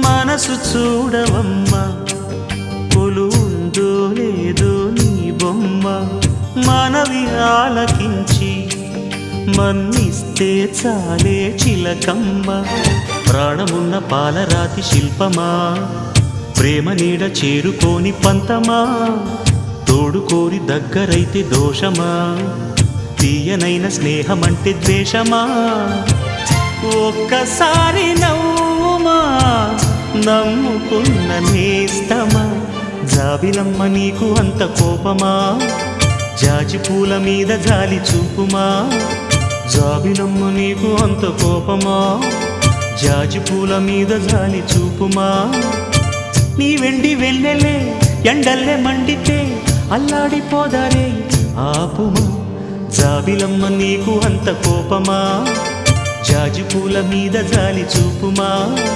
మనసు చూడవమ్మా కొలువుందో లేదో నీ బొమ్మ మనవి ఆలకించి మన్నిస్తే చాలే చిలకమ్మ ప్రాణమున్న పాలరాతి శిల్పమా ప్రేమ నీడ చేరుకోని పంతమా తోడుకోరి దగ్గరైతే దోషమా తీయనైన స్నేహమంటే ద్వేషమా ఒక్కసారి నవ్వుమా నమ్ముకున్న నేస్తమా జాబిలమ్మ నీకు అంత కోపమా జాజి పూల మీద జాలి చూపుమా జాబిలమ్మ నీకు అంత కోపమా జాజి పూల మీద జాలి చూపుమా నీ వెండి వెన్నెలే ఎండల్లే మండితే అల్లాడిపోదారే ఆపుమా జాబిలమ్మ నీకు అంత కోపమా జాజి పూల మీద జాలి చూపుమా